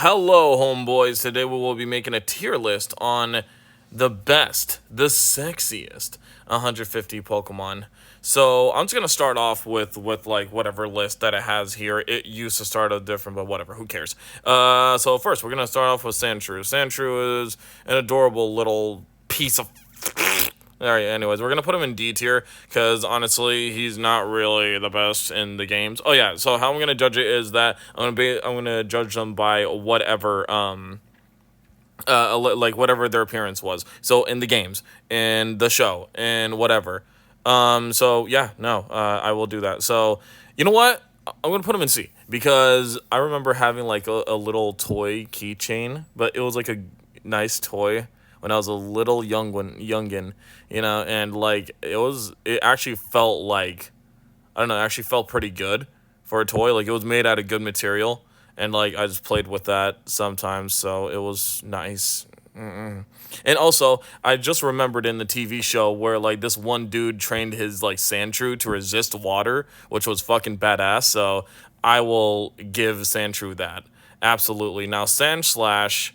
Hello, homeboys. Today we will be making a tier list on the best, the sexiest 150 Pokemon. So I'm just gonna start off with like whatever list that it has here. It used to start out different, but whatever. Who cares? So first we're gonna start off with Sandrew. Sandrew is an adorable little piece of. Alright, anyways, we're gonna put him in D tier, because honestly, he's not really the best in the games. Oh yeah, so how I'm gonna judge it is that I'm gonna judge them by whatever, like whatever their appearance was. So in the games, in the show, and whatever. So yeah, no, I will do that. So, you know what? I'm gonna put him in C, because I remember having like a little toy keychain, but it was like a nice toy when I was a little youngin, and like it actually felt like, I don't know, it actually felt pretty good for a toy. Like it was made out of good material, and like I just played with that sometimes, so it was nice. And also, I just remembered in the TV show where like this one dude trained his like Sandshrew to resist water, which was fucking badass. So I will give Sandshrew that. Absolutely. Now Sandslash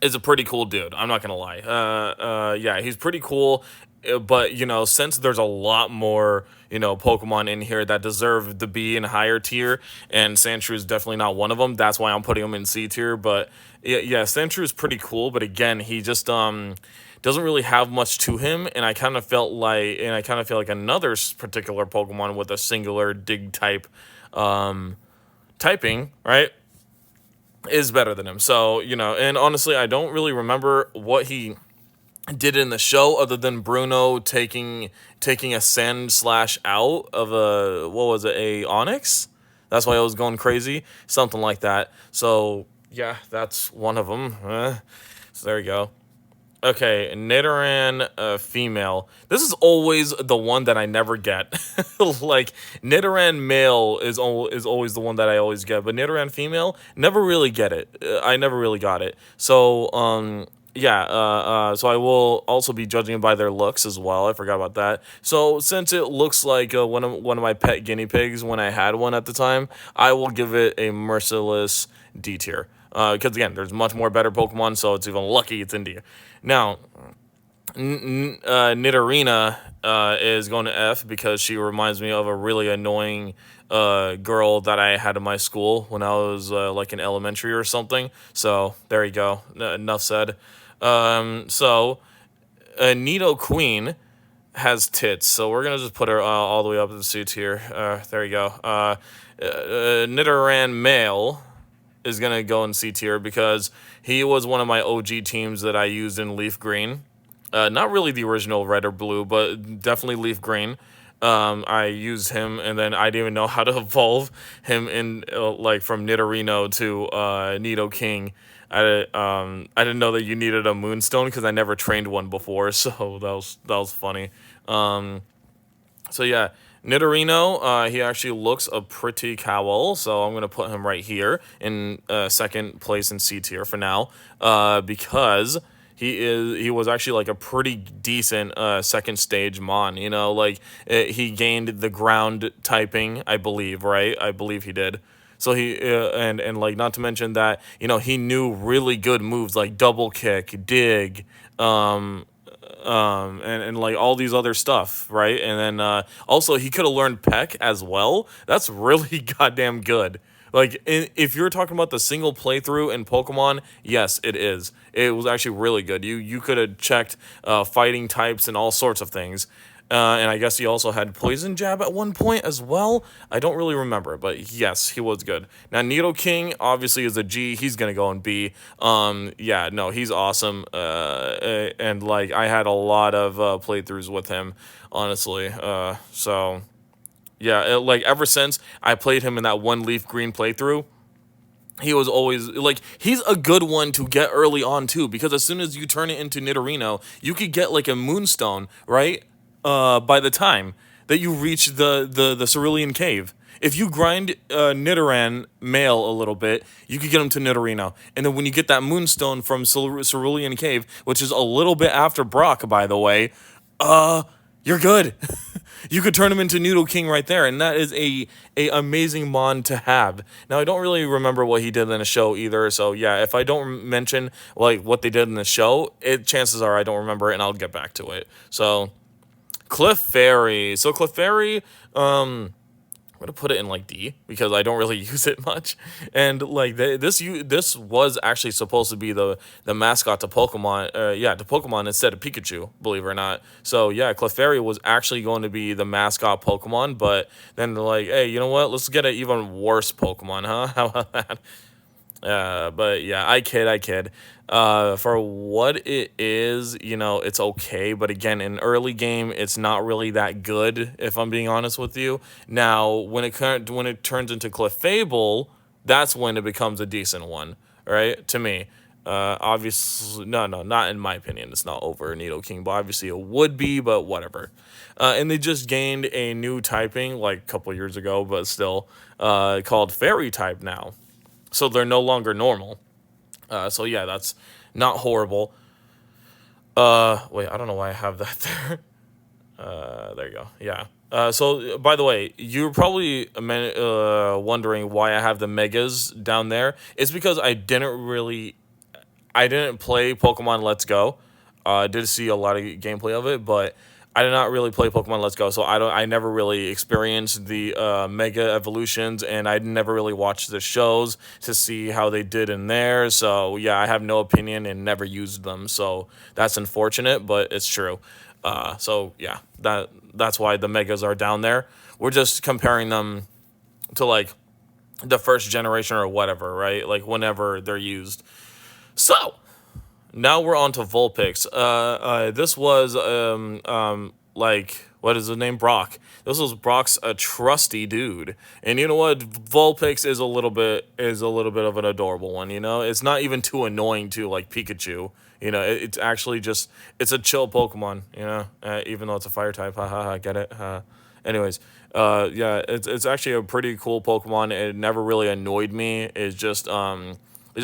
is a pretty cool dude. I'm not gonna lie. Yeah, he's pretty cool. But since there's a lot more Pokemon in here that deserve to be in higher tier, and Sandshrew is definitely not one of them. That's why I'm putting him in C tier. But yeah, Sandshrew is pretty cool. But again, he just doesn't really have much to him, and I kind of feel like another particular Pokemon with a singular dig type typing, right, is better than him. So, and honestly, I don't really remember what he did in the show other than Bruno taking a Sandslash out of a Onyx. That's why I was going crazy. Something like that. So, yeah, that's one of them. So there you go. Okay, Nidoran female. This is always the one that I never get. Like, Nidoran male is always the one that I always get, but Nidoran female, never really get it. I never really got it. So, yeah, so I will also be judging by their looks as well. I forgot about that. So, since it looks like one of my pet guinea pigs when I had one at the time, I will give it a merciless D tier. Because again, there's much more better Pokemon, so it's even lucky it's in D. Now, Nidorina is going to F because she reminds me of a really annoying girl that I had in my school when I was like in elementary or something. So there you go. Enough said. So Nidoqueen has tits, so we're gonna just put her all the way up to the C tier. There you go. Nidoran male is going to go in C tier because he was one of my OG teams that I used in Leaf Green. Not really the original red or blue, but definitely Leaf Green. I used him, and then I didn't even know how to evolve him in like from Nidorino to Nidoking. I didn't know that you needed a Moonstone because I never trained one before, so that was funny. So yeah. Nidorino, he actually looks a pretty cowl, so I'm going to put him right here in second place in C tier for now, because he was actually like a pretty decent second stage Mon, like he gained the ground typing, I believe, right? I believe he did. So he and like not to mention that he knew really good moves like double kick, dig, and like all these other stuff, right? And then also he could have learned Peck as well. That's really goddamn good. Like if you're talking about the single playthrough in Pokemon, yes, it is. It was actually really good. You could have checked fighting types and all sorts of things. And I guess he also had Poison Jab at one point as well. I don't really remember, but yes, he was good. Now, Nidoking obviously is a G. He's going to go in B. Yeah, no, he's awesome. And, like, I had a lot of playthroughs with him, honestly. So, yeah, like, ever since I played him in that one Leaf Green playthrough, he was always, like, he's a good one to get early on, too, because as soon as you turn it into Nidorino, you could get, like, a Moonstone, right? By the time that you reach the Cerulean Cave. If you grind Nidoran male a little bit, you could get him to Nidorino. And then when you get that Moonstone from Cerulean Cave, which is a little bit after Brock, by the way, you're good. You could turn him into Nidoking right there, and that is a amazing mon to have. Now, I don't really remember what he did in the show either, so yeah, if I don't mention like what they did in the show, chances are I don't remember it, and I'll get back to it. So, Clefairy. So Clefairy, I'm gonna put it in like D because I don't really use it much, and like this was actually supposed to be the mascot to Pokemon, to Pokemon instead of Pikachu, believe it or not. So yeah, Clefairy was actually going to be the mascot Pokemon, but then they're like, hey, you know what? Let's get an even worse Pokemon, huh? How about that? But yeah, I kid. For what it is, it's okay. But again, in early game, it's not really that good, if I'm being honest with you. Now, when it turns into Clefable, that's when it becomes a decent one, right? To me. Obviously, no, not in my opinion. It's not over Nidoking, but obviously it would be, but whatever. And they just gained a new typing, like a couple years ago, but still, called Fairy type now. So they're no longer normal. So yeah, that's not horrible. Wait, I don't know why I have that there. There you go. Yeah. So by the way, you're probably wondering why I have the megas down there. It's because I didn't play Pokemon Let's Go. I did see a lot of gameplay of it, but I did not really play Pokemon Let's Go, so I never really experienced the Mega Evolutions, and I never really watched the shows to see how they did in there. So yeah, I have no opinion and never used them. So that's unfortunate, but it's true. So yeah, that's why the Megas are down there. We're just comparing them to like the first generation or whatever, right? Like whenever they're used. So now we're on to Vulpix. This was like, what is the name? Brock. This was Brock's a trusty dude, and you know what? Vulpix is a little bit of an adorable one. It's not even too annoying to like Pikachu. It's actually just it's a chill Pokemon. Even though it's a fire type. Get it? Anyways, yeah, it's actually a pretty cool Pokemon. It never really annoyed me. It just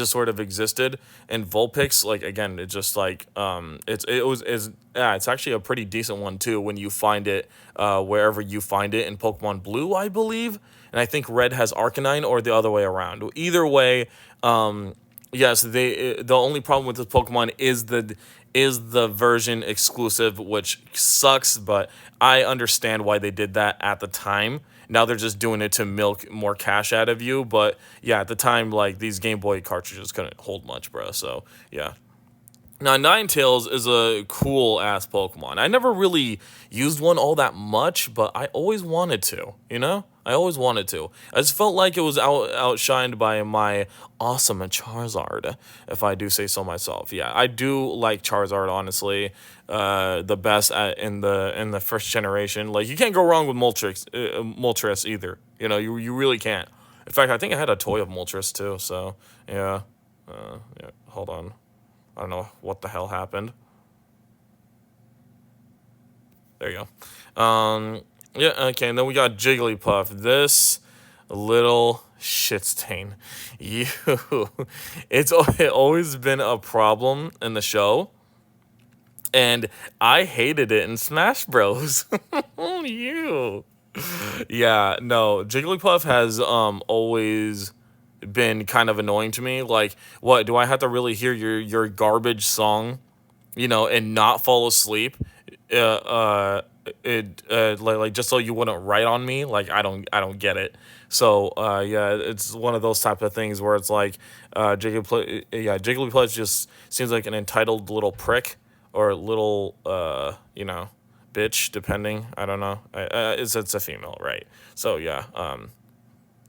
sort of existed, and Vulpix, like again, it's just like it's actually a pretty decent one too when you find it wherever you find it in Pokemon Blue, I believe, and I think Red has Arcanine or the other way around. Either way, yes, the only problem with this Pokemon is the version exclusive, which sucks, but I understand why they did that at the time. Now they're just doing it to milk more cash out of you. But yeah, at the time, like these Game Boy cartridges couldn't hold much, bro. So yeah. Now, Ninetales is a cool-ass Pokemon. I never really used one all that much, but I always wanted to, I always wanted to. I just felt like it was outshined by my awesome Charizard, if I do say so myself. Yeah, I do like Charizard, honestly. The best in the first generation. Like, you can't go wrong with Moltres either. You really can't. In fact, I think I had a toy of Moltres, too, so, yeah. Yeah, hold on. I don't know what the hell happened. There you go. Yeah, okay, and then we got Jigglypuff. This little shit stain. It's always been a problem in the show. And I hated it in Smash Bros. You. Yeah, no, Jigglypuff has always been kind of annoying to me. Like, what, do I have to really hear your garbage song, and not fall asleep? Like just so you wouldn't write on me? Like, I don't get it. So yeah, it's one of those type of things where it's like Jigglypuff just seems like an entitled little prick or little bitch, depending. I don't know. It's a female, right? So yeah,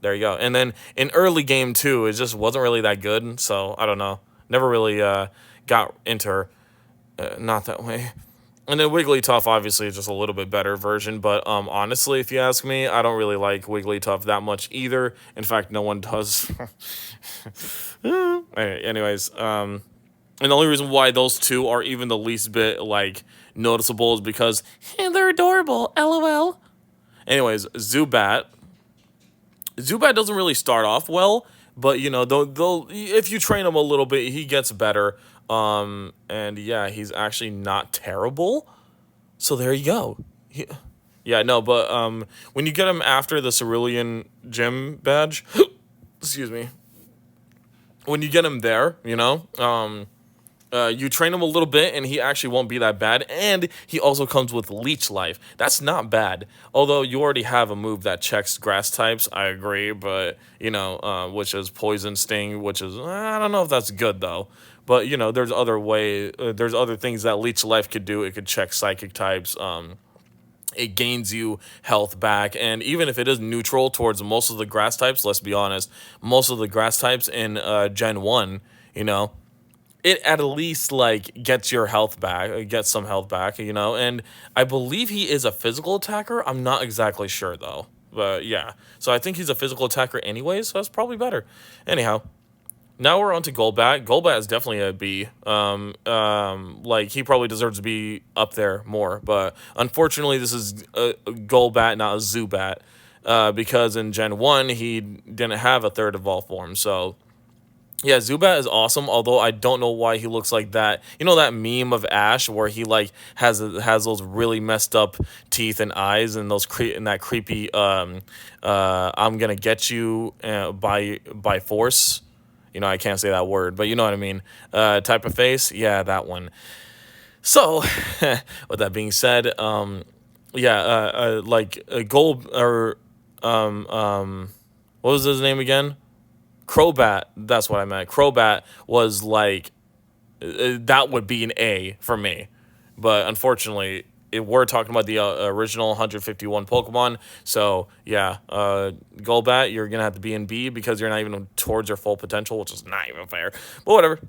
there you go. And then in early game too, it just wasn't really that good. So I don't know. Never really got into her. Not that way. And then Wigglytuff obviously is just a little bit better version. But honestly, if you ask me, I don't really like Wigglytuff that much either. In fact, no one does. Anyways, and the only reason why those two are even the least bit like noticeable is because they're adorable. LOL. Anyways, Zubat. Zubat doesn't really start off well, but if you train him a little bit, he gets better. And yeah, he's actually not terrible. So there you go. Yeah, no, but when you get him after the Cerulean Gym badge, excuse me, when you get him there, you train him a little bit, and he actually won't be that bad. And he also comes with Leech Life. That's not bad. Although you already have a move that checks grass types, I agree. But which is Poison Sting, which is I don't know if that's good though. But there's there's other things that Leech Life could do. It could check Psychic types. It gains you health back, and even if it is neutral towards most of the grass types, let's be honest, most of the grass types in Gen 1, it at least like gets your health back, gets some health back, and I believe he is a physical attacker. I'm not exactly sure though, but yeah. So I think he's a physical attacker anyways, so that's probably better. Anyhow, now we're on to Golbat. Golbat is definitely a B. Like he probably deserves to be up there more, but unfortunately this is a Golbat, not a Zubat, because in Gen 1 he didn't have a third evolved form, so yeah, Zubat is awesome, although I don't know why he looks like that. You know that meme of Ash where he like has those really messed up teeth and eyes and and that creepy I'm gonna get you by force. I can't say that word, but you know what I mean. Type of face, yeah, that one. So, with that being said, Gold or what was his name again? Crobat, that's what I meant. Crobat was like, that would be an A for me. But unfortunately, we're talking about the original 151 Pokemon. So, yeah, Golbat, you're going to have to be in B because you're not even towards your full potential, which is not even fair. But whatever.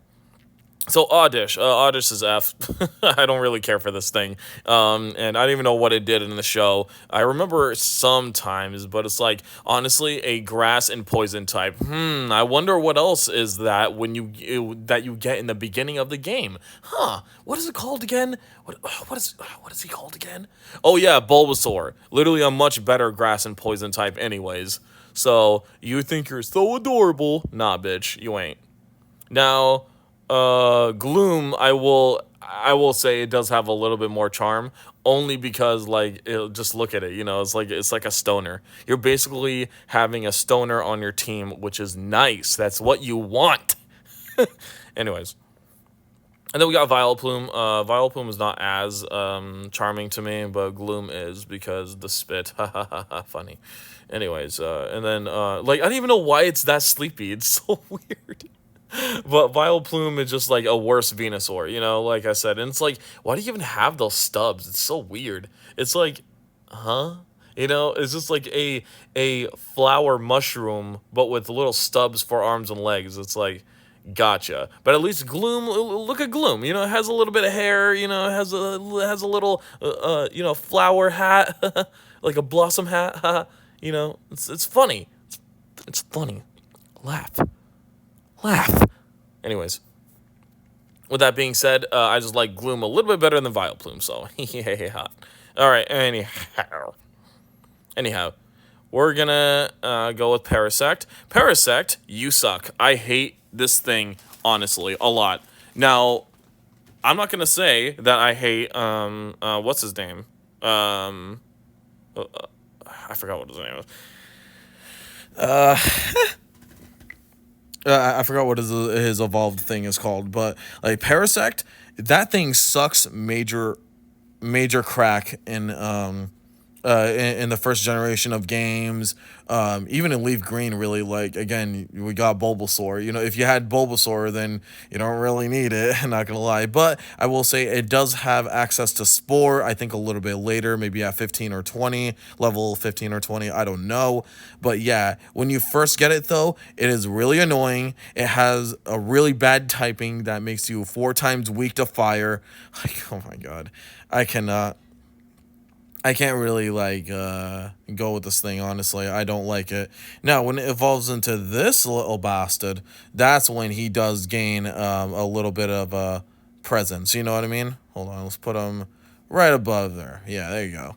So Oddish, Oddish is F. I don't really care for this thing, and I don't even know what it did in the show. I remember sometimes, but it's like honestly a grass and poison type. I wonder what else is that that you get in the beginning of the game. What is it called again? What is he called again? Oh yeah, Bulbasaur. Literally a much better grass and poison type, anyways. So you think you're so adorable? Nah, bitch, you ain't. Now. Gloom, I will say it does have a little bit more charm, only because just look at it, it's like a stoner. You're basically having a stoner on your team, which is nice. That's what you want. Anyways. And then we got Vileplume. Vileplume is not as charming to me, but Gloom is because the spit. Funny. Anyways, and then I don't even know why it's that sleepy. It's so weird. But Vileplume is just like a worse Venusaur, like I said. And it's like, why do you even have those stubs? It's so weird. It's like, huh? It's just like a flower mushroom, but with little stubs for arms and legs. It's like, gotcha. But at least Gloom, look at Gloom. It has a little bit of hair, it has a little, flower hat, like a blossom hat. It's funny. It's funny. Laugh. Anyways, with that being said, I just like Gloom a little bit better than Vileplume, so hot. All right, anyhow, we're gonna go with Parasect. Parasect, you suck. I hate this thing, honestly, a lot. Now, I'm not gonna say that I hate, what's his name? I forgot what his name was. I forgot what his evolved thing is called, but like Parasect, that thing sucks major crack in the first generation of games, even in Leaf Green, really. Like again, we got Bulbasaur. If you had Bulbasaur, then you don't really need it. I'm not gonna lie, but I will say it does have access to Spore. I think a little bit later, maybe at 15 or 20, level 15 or 20. I don't know, but yeah, when you first get it though, it is really annoying. It has a really bad typing that makes you 4 times weak to fire. Like, oh my god, I cannot. I can't really go with this thing, honestly. I don't like it. Now, when it evolves into this little bastard, that's when he does gain a little bit of a presence. You know what I mean? Hold on, let's put him right above there. Yeah, there you go.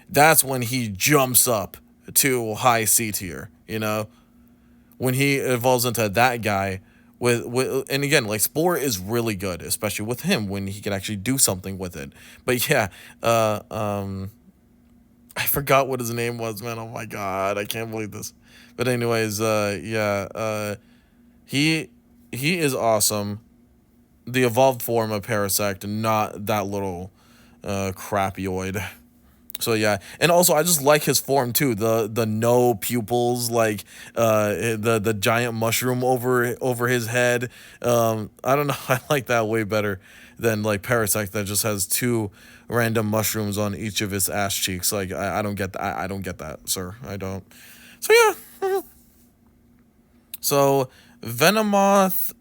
That's when he jumps up to high C tier. When he evolves into that guy. And again, like Spore is really good, especially with him when he can actually do something with it. But yeah, I forgot what his name was, man. Oh my god, I can't believe this. But anyways, yeah, he he is awesome. The evolved form of Parasect, not that little crapioid. So yeah, and also I just like his form too. The no pupils, like the giant mushroom over his head. I don't know. I like that way better than like Parasect that just has two random mushrooms on each of his ass cheeks. Like I don't get that. I don't get that, sir. I don't. So yeah. So Venomoth,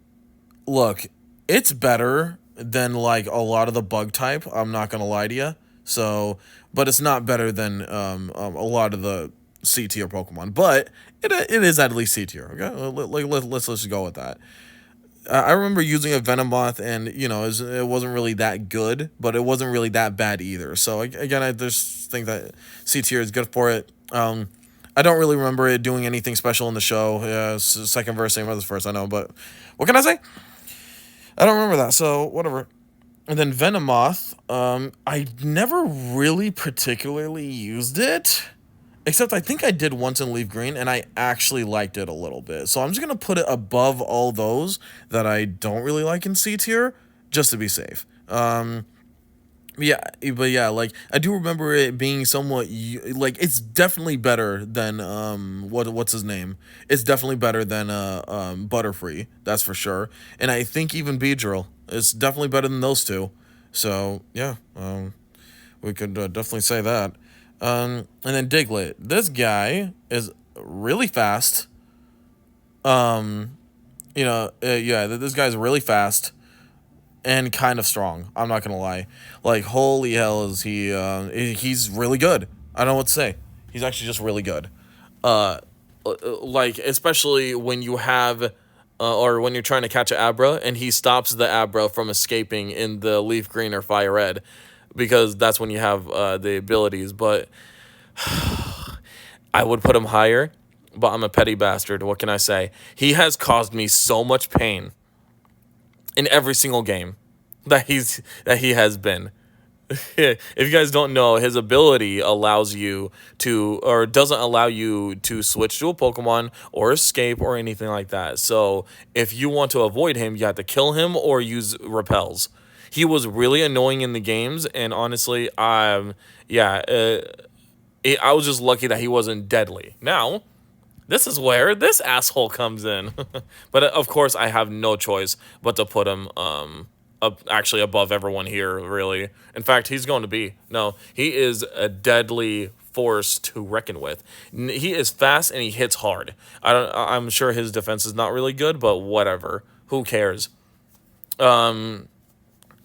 look, it's better than like a lot of the bug type. I'm not gonna lie to you. So, but it's not better than a lot of the C tier Pokemon. But it is at least C tier. Okay, let's just go with that. I remember using a Venomoth, and it wasn't really that good, but it wasn't really that bad either. So again, I just think that C tier is good for it. I don't really remember it doing anything special in the show. Yeah, second verse, same as the first. I know, but what can I say? I don't remember that, so whatever. And then Venomoth, I never really particularly used it, except I think I did once in Leaf Green, and I actually liked it a little bit. So I'm just gonna put it above all those that I don't really like in C tier, just to be safe. Yeah, but yeah, like I do remember it being somewhat like it's definitely better than what's his name? It's definitely better than Butterfree, that's for sure. And I think even Beedrill is definitely better than those two. So yeah, we could definitely say that. And then Diglett, this guy is really fast. Yeah, this guy's really fast and kind of strong. I'm not gonna lie. Like holy hell, is he? He's really good. I don't know what to say. He's actually just really good. Uh, like especially when you have, or when you're trying to catch an Abra and he stops the Abra from escaping in the Leaf Green or Fire Red, because that's when you have the abilities. But I would put him higher. But I'm a petty bastard. What can I say? He has caused me so much pain in every single game that he has been. If you guys don't know, his ability allows you to, or doesn't allow you to switch to a Pokemon or escape or anything like that. So if you want to avoid him, you have to kill him or use repels. He was really annoying in the games, and honestly, yeah, I was just lucky that he wasn't deadly. Now, this is where this asshole comes in. But of course, I have no choice but to put him up actually above everyone here. Really, in fact, he's going to be no. He is a deadly force to reckon with. He is fast and he hits hard. I'm sure his defense is not really good, but whatever. Who cares? And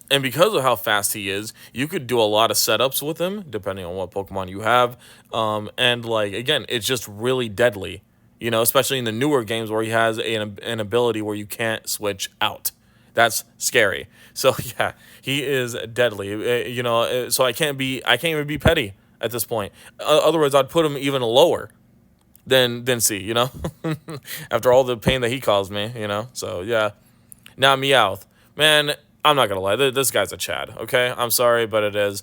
because of how fast he is, you could do a lot of setups with him, depending on what Pokemon you have. And like again, it's just really deadly. Especially in the newer games where he has an ability where you can't switch out. That's scary. So yeah, he is deadly. So I can't even be petty at this point. Otherwise, I'd put him even lower than C. After all the pain that he caused me. So yeah. Now Meowth, man, I'm not gonna lie, this guy's a Chad. Okay, I'm sorry, but it is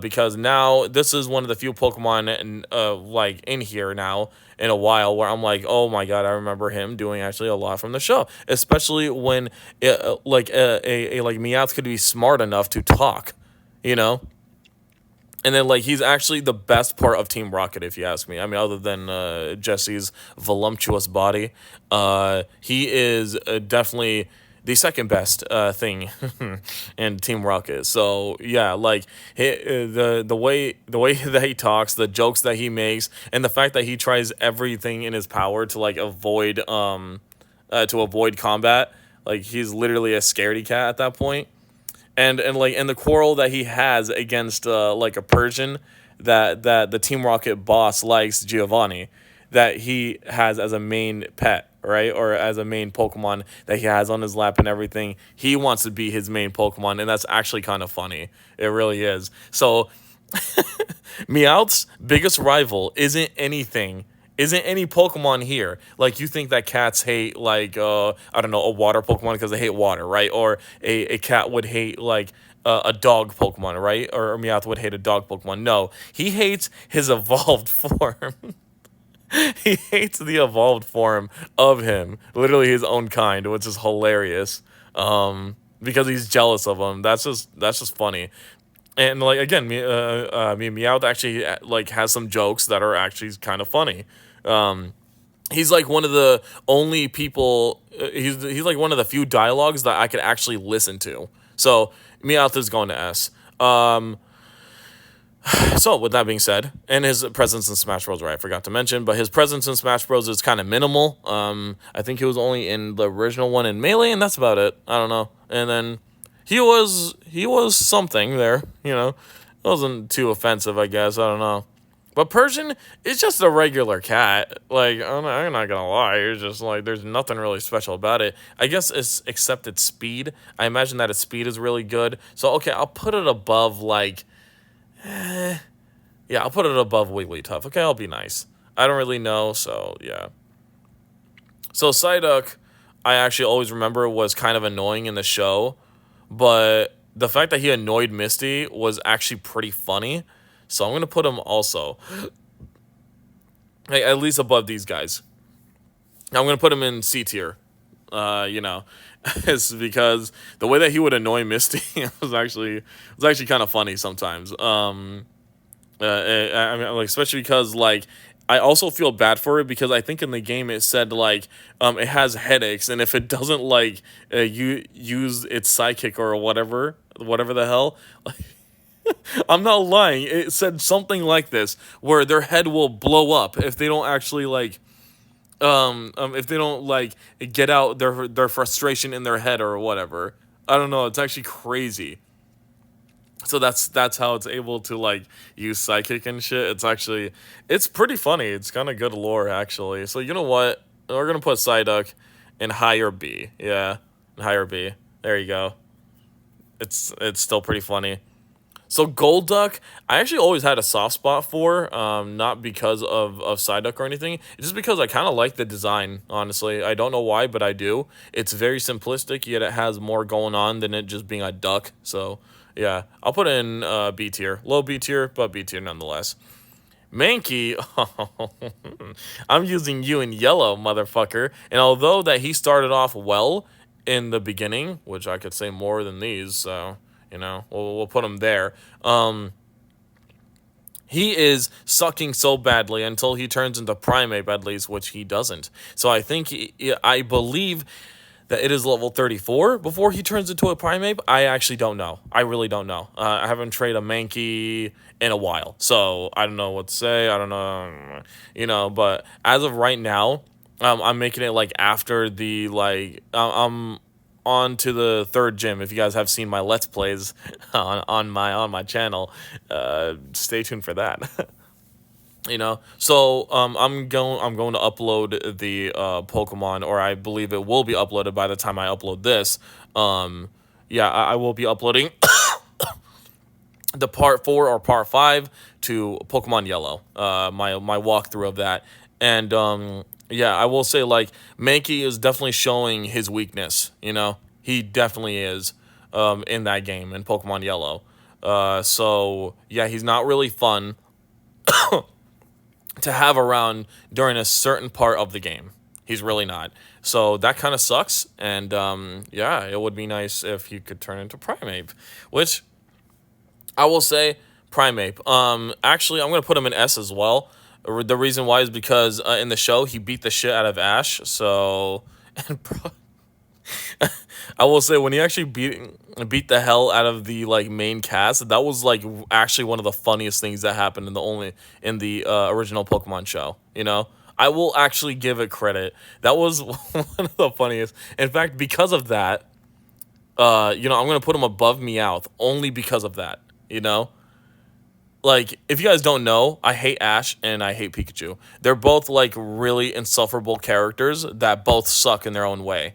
because now this is one of the few Pokemon like in here now in a while where I'm like, oh my god, I remember him doing actually a lot from the show, especially when like a like Meowth could be smart enough to talk, you know. And then, like, he's actually the best part of Team Rocket, if you ask me. I mean, other than Jesse's voluptuous body, he is definitely the second best thing in Team Rocket. So yeah, like the way that he talks, the jokes that he makes, and the fact that he tries everything in his power to like avoid combat. Like he's literally a scaredy cat at that point. And the quarrel that he has against like a Persian that the Team Rocket boss likes, Giovanni, that he has as a main pet, right? Or as a main Pokemon that he has on his lap and everything. He wants to be his main Pokemon, and that's actually kind of funny. It really is. So Meowth's biggest rival isn't anything isn't any Pokemon here. Like, you think that cats hate, like, I don't know, a water Pokemon because they hate water, right? Or a cat would hate, like, a dog Pokemon, right? Or Meowth would hate a dog Pokemon. No, he hates his evolved form. He hates the evolved form of him, literally his own kind, which is hilarious. Because he's jealous of him. That's just funny. And like again, Meowth actually like has some jokes that are actually kind of funny. He's like one of the only people. He's like one of the few dialogues that I could actually listen to. So Meowth is going to S. So with that being said, and his presence in Smash Bros. Right, I forgot to mention, but his presence in Smash Bros. Is kind of minimal. I think he was only in the original one in Melee, and that's about it. I don't know. And then he was something there. It wasn't too offensive, I guess. I don't know. But Persian is just a regular cat. Like, I'm not gonna lie, it's just like there's nothing really special about it. I guess it's except its speed. I imagine that its speed is really good. So okay, I'll put it above like. Yeah, I'll put it above Wigglytuff. Okay, I'll be nice. I don't really know, so yeah. So Psyduck, I actually always remember was kind of annoying in the show, but the fact that he annoyed Misty was actually pretty funny. So I'm gonna put him also, hey, at least above these guys. I'm gonna put him in C tier. It's because the way that he would annoy Misty was actually kind of funny sometimes. I mean, like, especially because like I also feel bad for it because I think in the game it said like it has headaches, and if it doesn't like use its psychic or whatever the hell, like, I'm not lying. It said something like this where their head will blow up if they don't actually like if they don't like get out their frustration in their head or whatever. I don't know. It's actually crazy. So that's how it's able to like use psychic and shit. It's pretty funny. It's kind of good lore actually. So you know what? We're gonna put Psyduck in higher B. Yeah, higher B. There you go. It's still pretty funny. So Golduck, I actually always had a soft spot for, not because of Psyduck or anything, it's just because I kind of like the design, honestly. I don't know why, but I do. It's very simplistic, yet it has more going on than it just being a duck. So, yeah, I'll put it in B tier. Low B tier, but B tier nonetheless. Mankey, I'm using you in yellow, motherfucker. And although that he started off well in the beginning, which I could say more than these, so... we'll put him there. He is sucking so badly until he turns into Primeape, at least, which he doesn't. So I believe that it is level 34 before he turns into a Primeape. I actually don't know. I really don't know. I haven't traded a Mankey in a while, so I don't know what to say. I don't know, but as of right now, I'm making it like after the like I'm on to the third gym. If you guys have seen my Let's Plays on my channel, stay tuned for that. So I'm going to upload the Pokemon, or I believe it will be uploaded by the time I upload this. I will be uploading the part 4 or part 5 to Pokemon Yellow. My walkthrough of that. And I will say, like, Mankey is definitely showing his weakness, He definitely is in that game, in Pokemon Yellow. He's not really fun to have around during a certain part of the game. He's really not. So that kind of sucks, and it would be nice if he could turn into Primeape, which I will say, Primeape. Actually, I'm going to put him in S as well. The reason why is because in the show, he beat the shit out of Ash. So, I will say when he actually beat the hell out of the like main cast, that was like actually one of the funniest things that happened in the original Pokemon show. I will actually give it credit. That was one of the funniest. In fact, because of that, I'm gonna put him above Meowth only because of that. Like, if you guys don't know, I hate Ash and I hate Pikachu. They're both, like, really insufferable characters that both suck in their own way.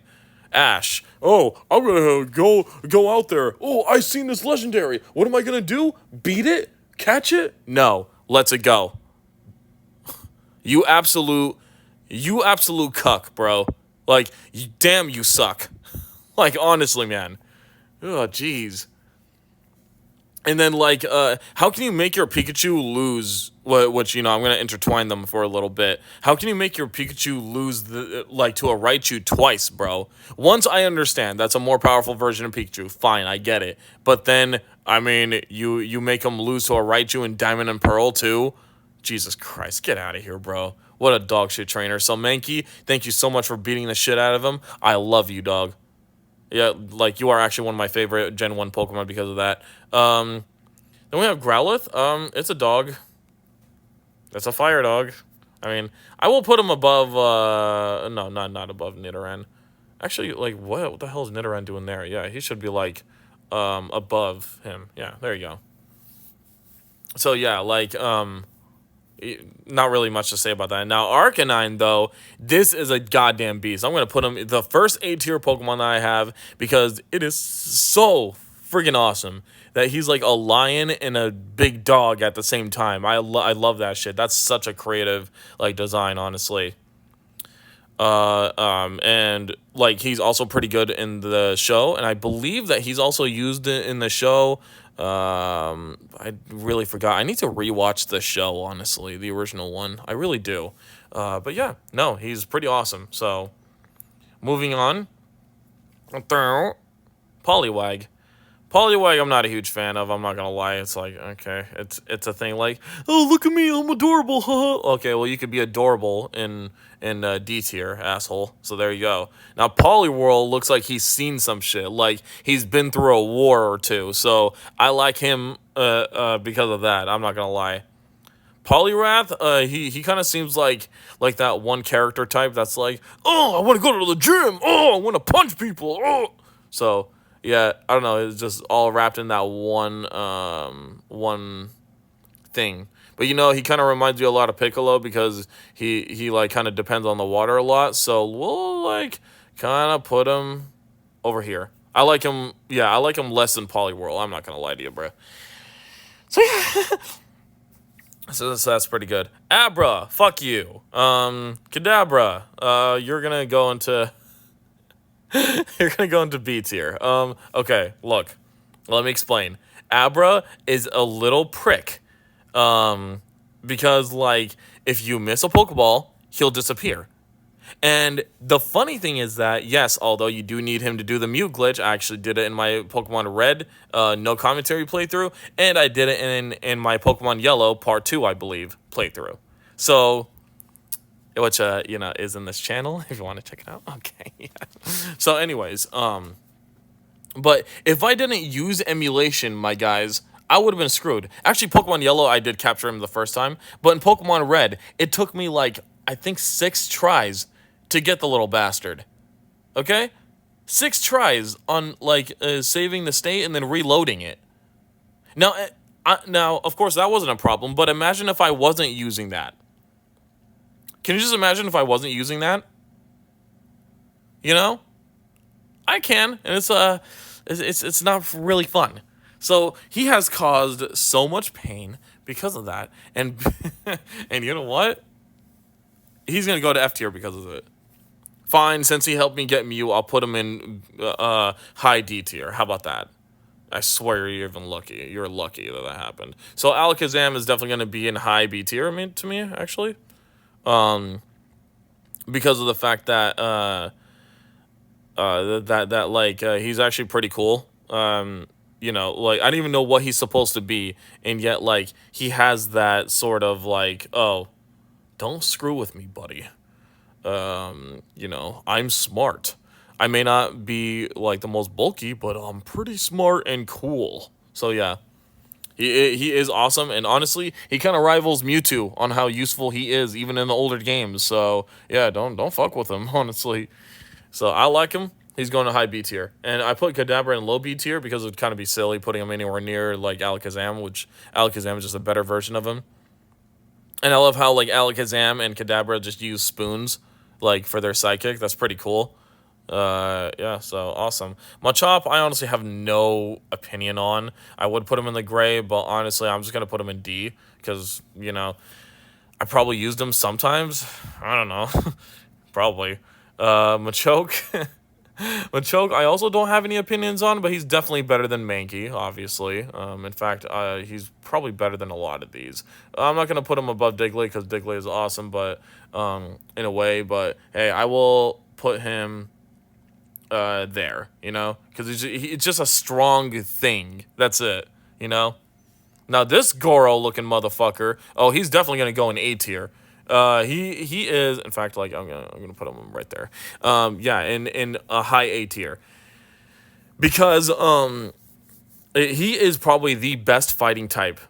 Ash, oh, I'm gonna go out there. Oh, I seen this legendary. What am I gonna do? Beat it? Catch it? No, lets it go. You absolute, you absolute cuck, bro. Like, damn, you suck. Like, honestly, man. Oh, jeez. And then, like, how can you make your Pikachu lose? Which, I'm gonna intertwine them for a little bit. How can you make your Pikachu lose to a Raichu twice, bro? Once I understand that's a more powerful version of Pikachu. Fine, I get it. But then, I mean, you make him lose to a Raichu in Diamond and Pearl too. Jesus Christ, get out of here, bro. What a dog shit trainer. So Mankey, thank you so much for beating the shit out of him. I love you, dog. Yeah, like, you are actually one of my favorite Gen 1 Pokemon because of that. Then we have Growlithe. It's a dog. It's a fire dog. I mean, I will put him above, no, not above Nidoran. Actually, like, what the hell is Nidoran doing there? Yeah, he should be, like, above him. Yeah, there you go. So, yeah, like, not really much to say about that. Now, Arcanine, though, this is a goddamn beast. I'm going to put him the first A-tier Pokemon that I have because it is so friggin' awesome that he's like a lion and a big dog at the same time. I love that shit. That's such a creative, like, design, honestly. And, like, he's also pretty good in the show, and I believe that he's also used in the show. I really forgot. I need to rewatch the show, honestly, the original one. I really do. But yeah, no, he's pretty awesome. So, moving on. Poliwag. Poliwag, I'm not a huge fan of. I'm not gonna lie. It's like, okay, it's a thing. Like, oh, look at me, I'm adorable. Okay, well, you could be adorable in D tier, asshole. So there you go. Now Poliwhirl looks like he's seen some shit. Like, he's been through a war or two. So I like him because of that. I'm not gonna lie. Poliwrath, he kind of seems like that one character type that's like, oh, I want to go to the gym. Oh, I want to punch people. Oh, so. Yeah, I don't know. It's just all wrapped in that one thing. But he kind of reminds you a lot of Piccolo because he like kind of depends on the water a lot. So we'll like kind of put him over here. I like him. Yeah, I like him less than Poliwhirl. I'm not gonna lie to you, bro. So yeah. So that's pretty good. Abra, fuck you. Kadabra, you're gonna go into. You're gonna go into B tier. Okay, look. Let me explain. Abra is a little prick. Because, like, if you miss a Pokeball, he'll disappear. And the funny thing is that, yes, although you do need him to do the mute glitch, I actually did it in my Pokemon Red, no commentary playthrough, and I did it in my Pokemon Yellow, Part 2, I believe, playthrough. So, which, is in this channel, if you want to check it out. Okay, yeah. So, anyways, but if I didn't use emulation, my guys, I would have been screwed. Actually, Pokemon Yellow, I did capture him the first time, but in Pokemon Red, it took me, like, I think 6 tries to get the little bastard. Okay? 6 tries on, like, saving the state and then reloading it. Now, now, of course, that wasn't a problem, but imagine if I wasn't using that. Can you just imagine if I wasn't using that? I can, and it's not really fun. So he has caused so much pain because of that, and and you know what? He's gonna go to F tier because of it. Fine, since he helped me get Mew, I'll put him in high D tier. How about that? I swear you're even lucky. You're lucky that happened. So Alakazam is definitely gonna be in high B tier. To me, actually. Because of the fact that he's actually pretty cool. Like, I don't even know what he's supposed to be, and yet, like, he has that sort of like, oh, don't screw with me, buddy. I'm smart. I may not be like the most bulky, but I'm pretty smart and cool. So yeah. He is awesome, and honestly, he kind of rivals Mewtwo on how useful he is, even in the older games. So yeah, don't fuck with him, honestly. So I like him. He's going to high B tier, and I put Kadabra in low B tier because it would kind of be silly putting him anywhere near like Alakazam, which Alakazam is just a better version of him. And I love how like Alakazam and Kadabra just use spoons like for their sidekick. That's pretty cool. Yeah, so awesome. Machamp, I honestly have no opinion on. I would put him in the gray, but honestly, I'm just gonna put him in D because I I probably used him sometimes. I don't know. Probably. Machoke. Machoke, I also don't have any opinions on, but he's definitely better than Mankey, obviously. In fact, he's probably better than a lot of these. I'm not going to put him above Diglett because Diglett is awesome, but in a way. But, hey, I will put him there, you know? Because it's just a strong thing. That's it, you know? Now, this Goro-looking motherfucker, oh, he's definitely going to go in A tier. He is, in fact, like I'm gonna put him right there. Yeah, in a high A tier because he is probably the best fighting type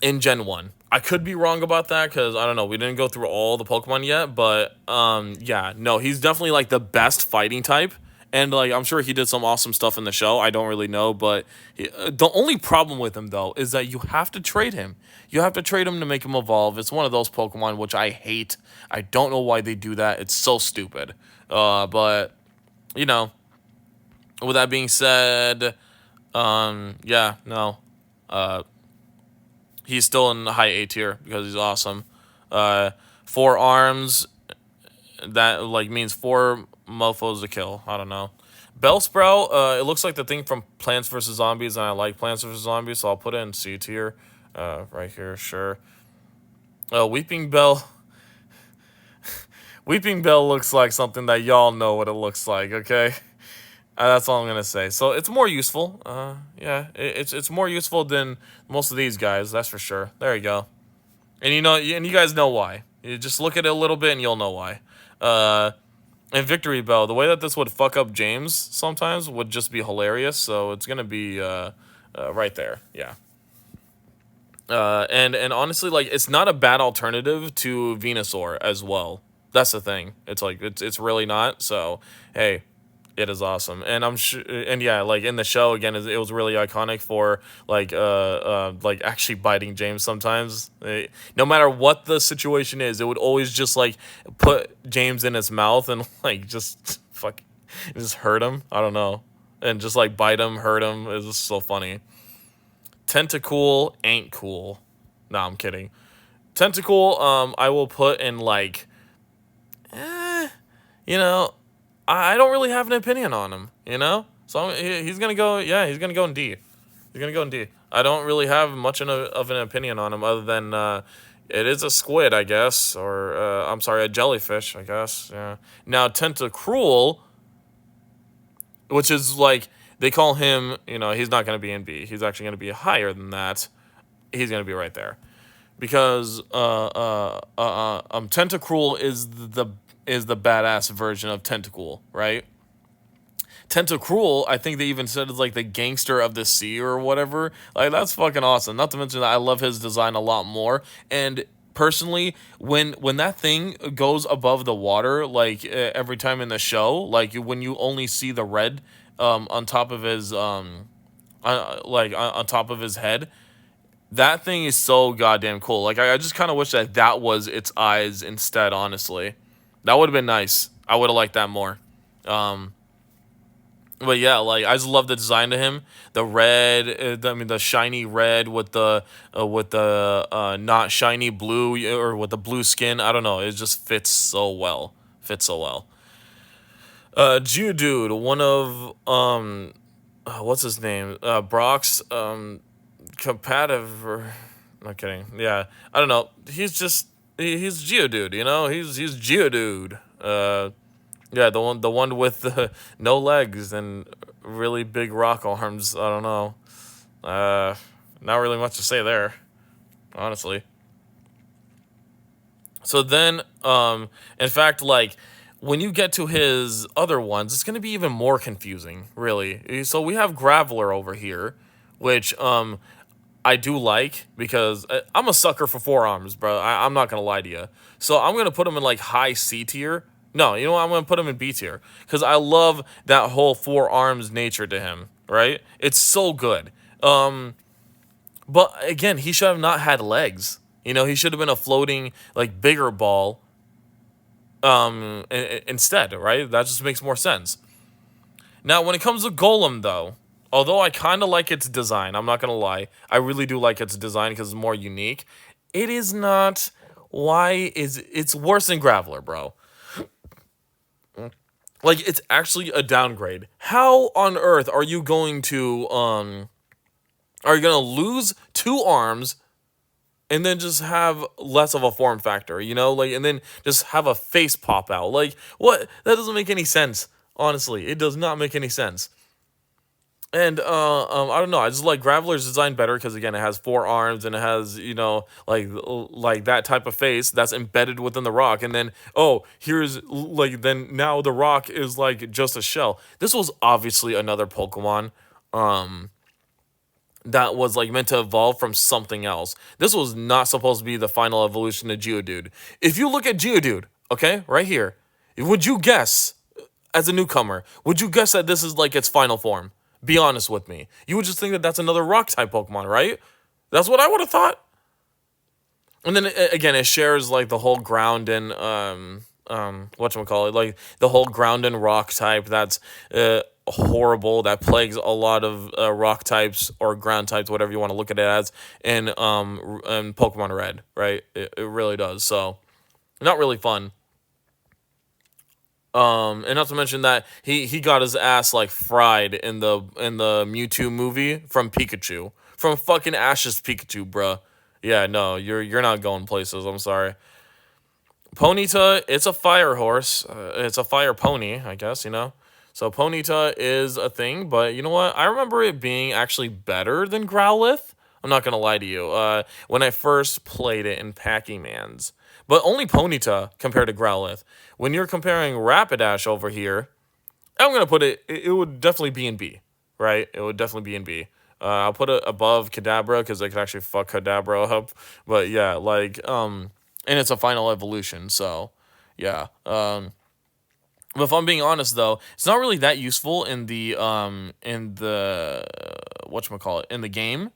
in Gen 1. I could be wrong about that because I don't know. We didn't go through all the Pokemon yet, but yeah, no, he's definitely like the best fighting type. And like I'm sure he did some awesome stuff in the show. I don't really know, but the only problem with him though is that you have to trade him. You have to trade him to make him evolve. It's one of those Pokemon which I hate. I don't know why they do that. It's so stupid. But you know, with that being said, yeah, no, he's still in the high A tier because he's awesome. 4 arms, that like means 4 mofos to kill. I don't know. Bellsprout, it looks like the thing from Plants vs. Zombies, and I like Plants vs. Zombies, so I'll put it in C tier. Right here, sure. Weepinbell. Weepinbell looks like something that y'all know what it looks like, okay? That's all I'm gonna say. So it's more useful. Yeah, it's more useful than most of these guys, that's for sure. There you go. And you know, and you guys know why. You just look at it a little bit and you'll know why. And Victory Bell, the way that this would fuck up James sometimes would just be hilarious. So it's gonna be right there, yeah. And honestly, like it's not a bad alternative to Venusaur as well. That's the thing. It's like it's really not. So hey, it is awesome, and I'm sure. And yeah, like in the show again, it was really iconic for like actually biting James sometimes. No matter what the situation is, it would always just like put James in his mouth and like just just hurt him. I don't know, and just like bite him, hurt him. It's just so funny. Tentacool ain't cool. Nah, I'm kidding. Tentacool, I will put in like, you know, I don't really have an opinion on him, you know? So he's going to go, yeah, he's going to go in D. He's going to go in D. I don't really have much of an opinion on him other than it is a squid, I guess, or, I'm sorry, a jellyfish, I guess, yeah. Now, Tentacruel, which is like, they call him, you know, he's not going to be in B. He's actually going to be higher than that. He's going to be right there. Because Tentacruel is the badass version of Tentacool, right? Tentacruel, I think they even said is like the gangster of the sea or whatever. Like that's fucking awesome. Not to mention that I love his design a lot more. And personally, when that thing goes above the water, like every time in the show, like when you only see the red on top of his on top of his head, that thing is so goddamn cool. Like I just kind of wish that was its eyes instead. Honestly, that would have been nice. I would have liked that more. But yeah, like I just love the design to him. The red, the shiny red with the not shiny blue or with the blue skin. I don't know. It just fits so well. Geodude, one of what's his name? Brock's competitive. Or, not kidding. Yeah, I don't know. He's Geodude. You know, he's Geodude. Yeah, the one with the no legs and really big rock arms. I don't know. Not really much to say there, honestly. So then, in fact, like when you get to his other ones, it's gonna be even more confusing, really. So we have Graveler over here, which I do like because I'm a sucker for 4 arms, bro. I'm not gonna lie to you. So I'm gonna put him in like high C tier. No, you know what? I'm gonna put him in B tier because I love that whole 4 arms nature to him. Right? It's so good. But again, he should have not had legs. You know, he should have been a floating like bigger ball. Instead, right? That just makes more sense. Now, when it comes to Golem, though, although I kind of like its design, I'm not gonna lie, I really do like its design because it's more unique. It is not. Why is it's worse than Graveler, bro? Like it's actually a downgrade. How on earth are you gonna lose two arms and then just have less of a form factor, like, and then just have a face pop out? Like, what? That doesn't make any sense. Honestly, it does not make any sense. And I don't know. I just like Graveler's design better because again, it has four arms and it has like that type of face that's embedded within the rock. And then here's like then now the rock is like just a shell. This was obviously another Pokemon that was like meant to evolve from something else. This was not supposed to be the final evolution of Geodude. If you look at Geodude, okay, right here, would you guess as a newcomer, would you guess that this is like its final form? Be honest with me. You would just think that that's another rock type Pokemon, right? That's what I would have thought. And then again, it shares like the whole ground and whatchamacallit, like the whole ground and rock type that's horrible, that plagues a lot of rock types or ground types, whatever you want to look at it as, in Pokemon Red, right? It really does. So not really fun. And not to mention that he got his ass like fried in the Mewtwo movie from Pikachu, from fucking Ash's Pikachu, bruh. Yeah, no, you're not going places. I'm sorry. Ponyta, it's a fire horse. It's a fire pony, I guess. So Ponyta is a thing, but you know what? I remember it being actually better than Growlithe. I'm not gonna lie to you. When I first played it in Packy-Mans, but only Ponyta compared to Growlithe. When you're comparing Rapidash over here, I'm gonna put it. It would definitely be in B, right? It would definitely be in B. I'll put it above Kadabra because I could actually fuck Kadabra up. But yeah, like and it's a final evolution, so yeah. But if I'm being honest though, it's not really that useful in the whatchamacallit, in the game.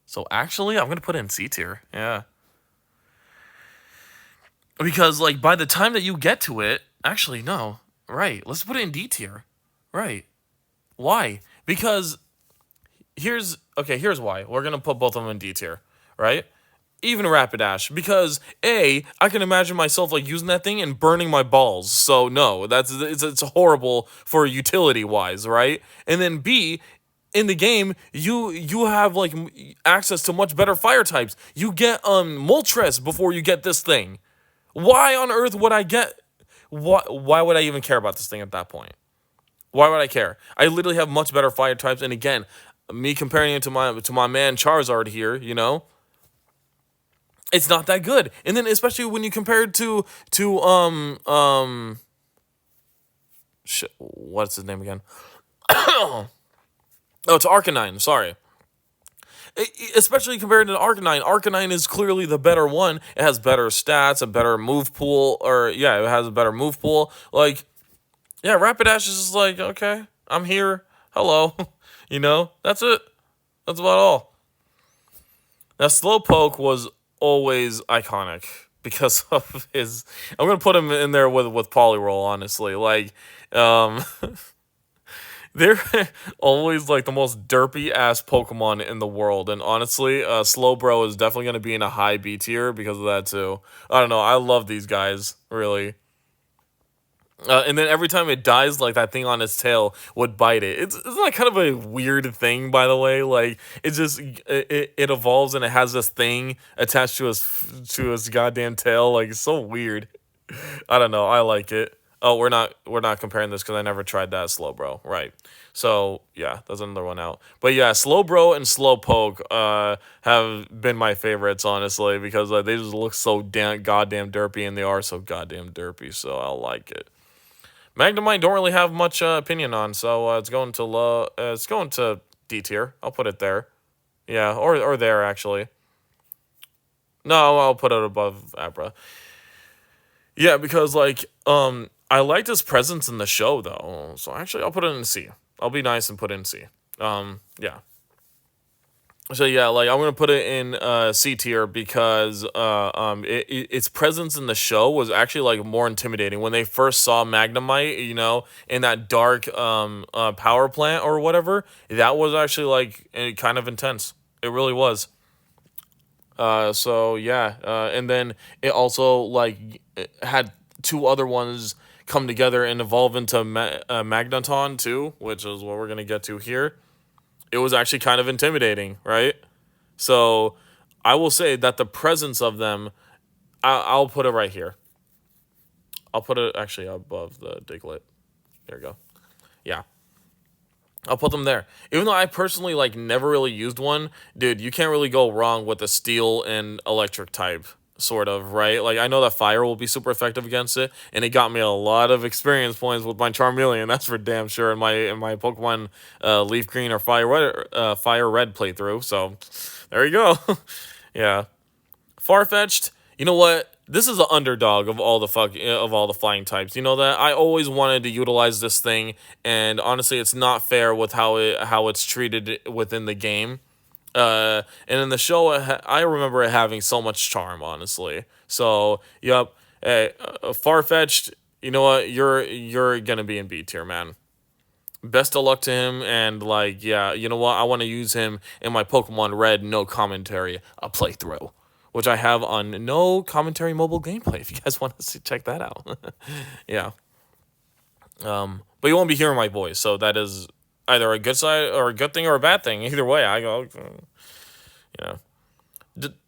So actually, I'm gonna put it in C tier. Yeah. Because like by the time that you get to it, actually no, right? Let's put it in D tier, right? Why? Because here's why we're gonna put both of them in D tier, right? Even Rapidash, because I can imagine myself like using that thing and burning my balls. So no, it's horrible for utility wise, right? And then B, in the game, you have like access to much better fire types. You get Moltres before you get this thing. Why on earth would I get? Why would I even care about this thing at that point? Why would I care? I literally have much better fire types, and again, me comparing it to my man Charizard here, it's not that good. And then especially when you compare it to what's his name again? Oh, it's Arcanine. Sorry. Especially compared to Arcanine. Arcanine is clearly the better one. It has better stats, a better move pool, it has a better move pool. Like, yeah, Rapidash is just like, okay, I'm here. Hello. That's it. That's about all. Now, Slowpoke was always iconic because of his. I'm gonna put him in there with Poliwhirl, honestly. Like, they're always like the most derpy ass Pokemon in the world, and honestly, Slowbro is definitely gonna be in a high B tier because of that too. I don't know. I love these guys, really. And then every time it dies, like that thing on its tail would bite it. Isn't that kind of a weird thing, by the way? Like it evolves and it has this thing attached to its goddamn tail. Like it's so weird. I don't know. I like it. Oh, we're not comparing this because I never tried that Slowbro. Right. So yeah, that's another one out. But yeah, Slowbro and Slowpoke have been my favorites, honestly, because they just look so damn goddamn derpy and they are so goddamn derpy. So I like it. Magnemite don't really have much opinion on, so it's going to D tier. I'll put it there. Yeah, or there actually. No, I'll put it above Abra. Yeah, because like I liked his presence in the show though. So actually I'll put it in C. I'll be nice and put it in C. Yeah. So yeah, like I'm gonna put it in C tier because its presence in the show was actually like more intimidating. When they first saw Magnemite, in that dark power plant or whatever, that was actually like kind of intense. It really was. So yeah, and then it also like it had two other ones come together and evolve into Magneton too, which is what we're gonna get to here. It was actually kind of intimidating, right? So I will say that the presence of them, I'll put it right here. I'll put it actually above the Diglett. There we go. Yeah. I'll put them there. Even though I personally like never really used one, dude, you can't really go wrong with the steel and electric type, sort of, right? Like I know that fire will be super effective against it, and it got me a lot of experience points with my Charmeleon. That's for damn sure in my Pokemon Leaf Green or Fire Red playthrough. So there you go. Yeah. Farfetch'd, you know what? This is the underdog of all the flying types. You know that I always wanted to utilize this thing, and honestly, it's not fair with how it's treated within the game. And in the show, I remember it having so much charm, honestly. So, yep, hey, Farfetch'd. You know what? You're gonna be in B tier, man. Best of luck to him, and like, yeah, you know what? I want to use him in my Pokemon Red no commentary a playthrough, which I have on no commentary mobile gameplay. If you guys want to check that out, yeah. But you won't be hearing my voice, so that is either a good side or a good thing or a bad thing. Either way, I go, you know.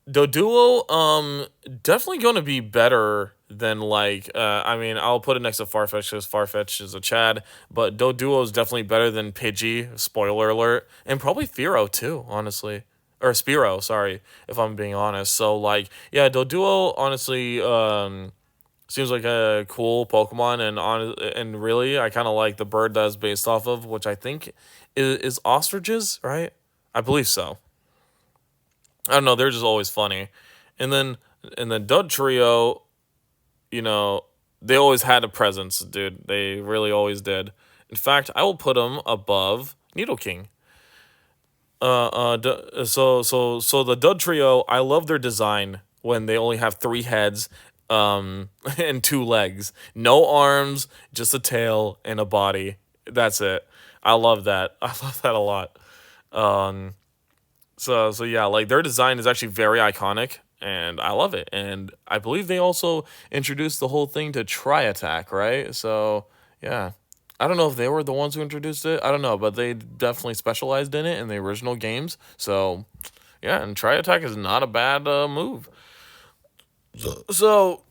Doduo, definitely going to be better than like, I mean, I'll put it next to Farfetch because Farfetch is a Chad, but Doduo is definitely better than Pidgey, spoiler alert, and probably Fearow too, honestly. Or Spearow, sorry, if I'm being honest. So, like, yeah, Doduo, honestly, seems like a cool Pokemon, and really, I kind of like the bird that's based off of, which I think is ostriches, right? I believe so. I don't know. They're just always funny, and then Dodrio, you know, they always had a presence, dude. They really always did. In fact, I will put them above Nidoking. So the Dodrio, I love their design when they only have three heads, and two legs, no arms, just a tail and a body. That's it. I love that. I love that a lot. Um, so yeah, like their design is actually very iconic, and I love it. And I believe they also introduced the whole thing to Tri Attack, right? So yeah, I don't know if they were the ones who introduced it. I don't know, but they definitely specialized in it in the original games. So yeah, and Tri Attack is not a bad move. So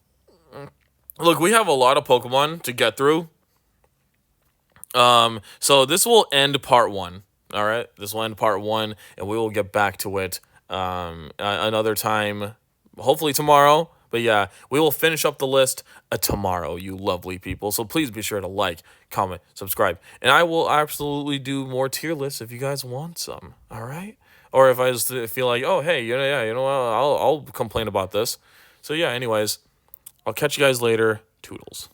look, we have a lot of Pokemon to get through. So this will end part one. All right, this will end part one, and we will get back to it another time, hopefully tomorrow. But yeah, we will finish up the list tomorrow, you lovely people. So please be sure to like, comment, subscribe, and I will absolutely do more tier lists if you guys want some. All right, or if I just feel like, oh hey, yeah, you know what, I'll complain about this. So yeah, anyways, I'll catch you guys later. Toodles.